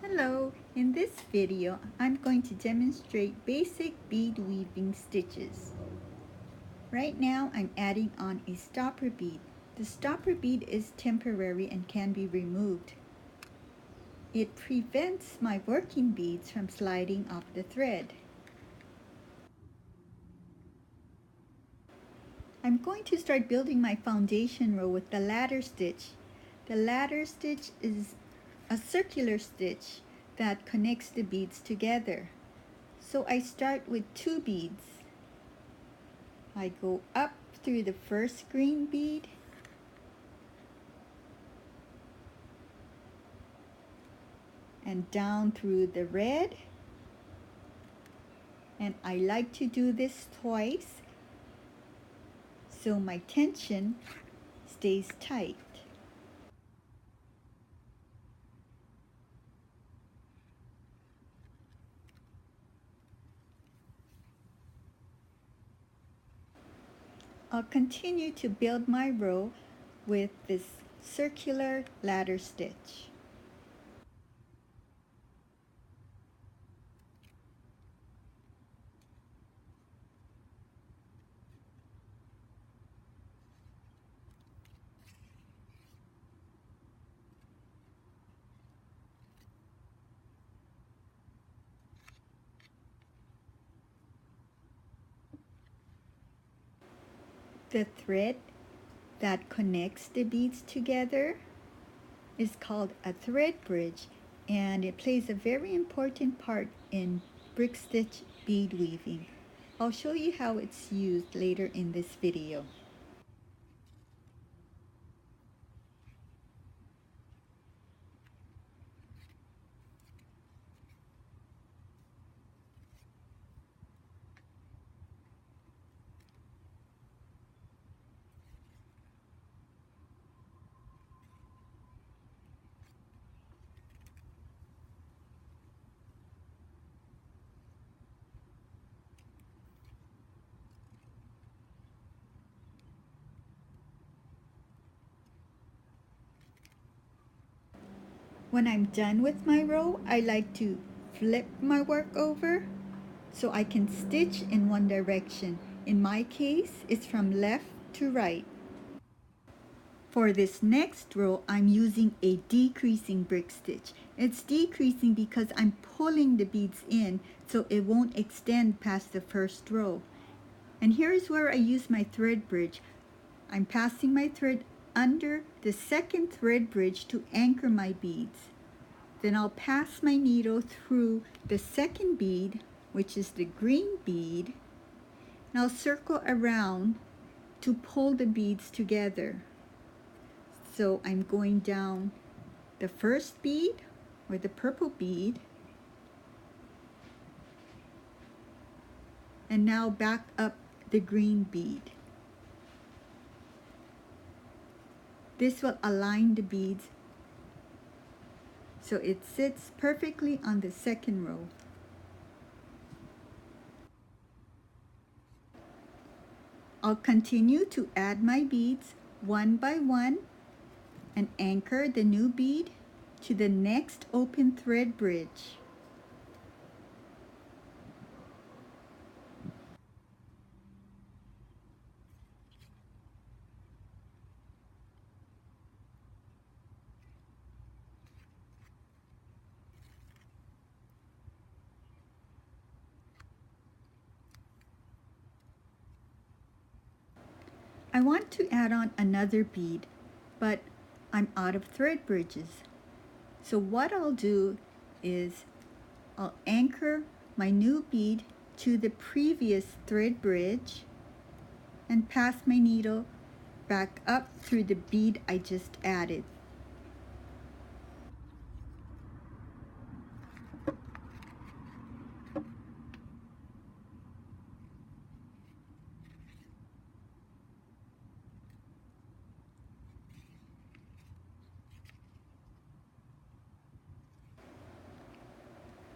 Hello, in this video I'm going to demonstrate basic bead weaving stitches. Right now I'm adding on a stopper bead. The stopper bead is temporary and can be removed. It prevents my working beads from sliding off the thread. I'm going to start building my foundation row with the ladder stitch. The ladder stitch is a circular stitch that connects the beads together. So I start with 2 beads. I go up through the first green bead, and down through the red, and I like to do this twice so my tension stays tight. I'll continue to build my row with this circular ladder stitch. The thread that connects the beads together is called a thread bridge, and it plays a very important part in brick stitch bead weaving. I'll show you how it's used later in this video. When I'm done with my row, I like to flip my work over so I can stitch in one direction. In my case, it's from left to right. For this next row, I'm using a decreasing brick stitch. It's decreasing because I'm pulling the beads in so it won't extend past the first row. And here is where I use my thread bridge. I'm passing my thread under the second thread bridge to anchor my beads. Then I'll pass my needle through the second bead, which is the green bead, and I'll circle around to pull the beads together. So I'm going down the first bead, or the purple bead, and now back up the green bead. This will align the beads so it sits perfectly on the second row. I'll continue to add my beads one by one and anchor the new bead to the next open thread bridge. I want to add on another bead, but I'm out of thread bridges. So what I'll do is I'll anchor my new bead to the previous thread bridge and pass my needle back up through the bead I just added.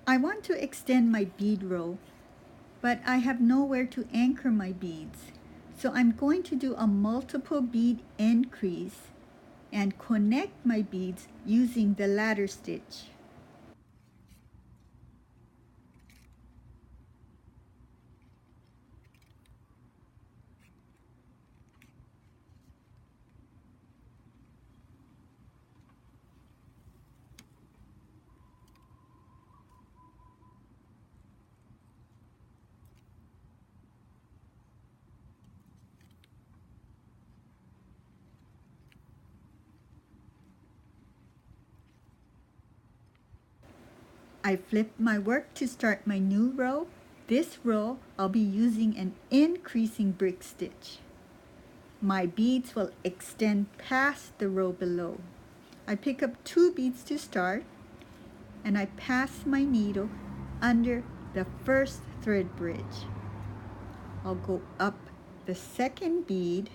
I want to extend my bead row, but I have nowhere to anchor my beads. So I'm going to do a multiple bead increase and connect my beads using the ladder stitch. I flipped my work to start my new row. This row I'll be using an increasing brick stitch. My beads will extend past the row below. I pick up 2 beads to start and I pass my needle under the first thread bridge. I'll go up the second bead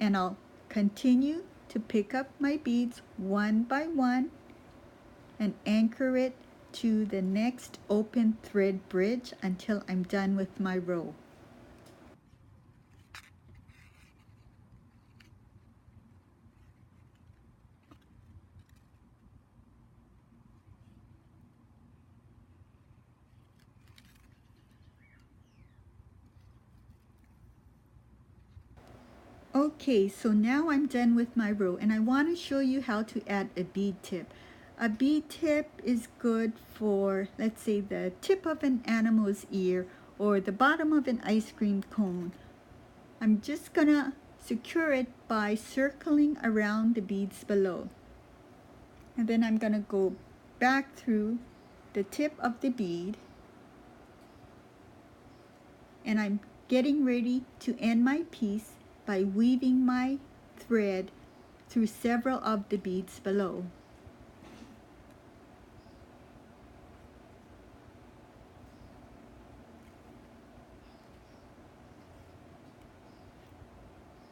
and I'll continue to pick up my beads one by one and anchor it to the next open thread bridge until I'm done with my row. Okay, so now I'm done with my row and I want to show you how to add a bead tip. A bead tip is good for, let's say, the tip of an animal's ear or the bottom of an ice cream cone. I'm just gonna secure it by circling around the beads below. And then I'm gonna go back through the tip of the bead and I'm getting ready to end my piece by weaving my thread through several of the beads below.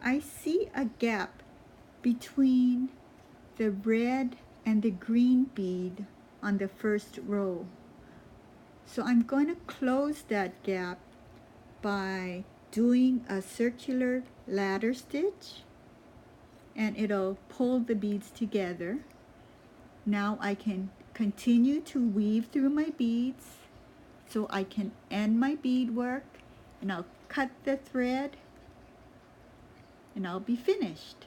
I see a gap between the red and the green bead on the first row. So I'm going to close that gap by doing a circular ladder stitch and it'll pull the beads together. Now I can continue to weave through my beads so I can end my beadwork and I'll cut the thread and I'll be finished.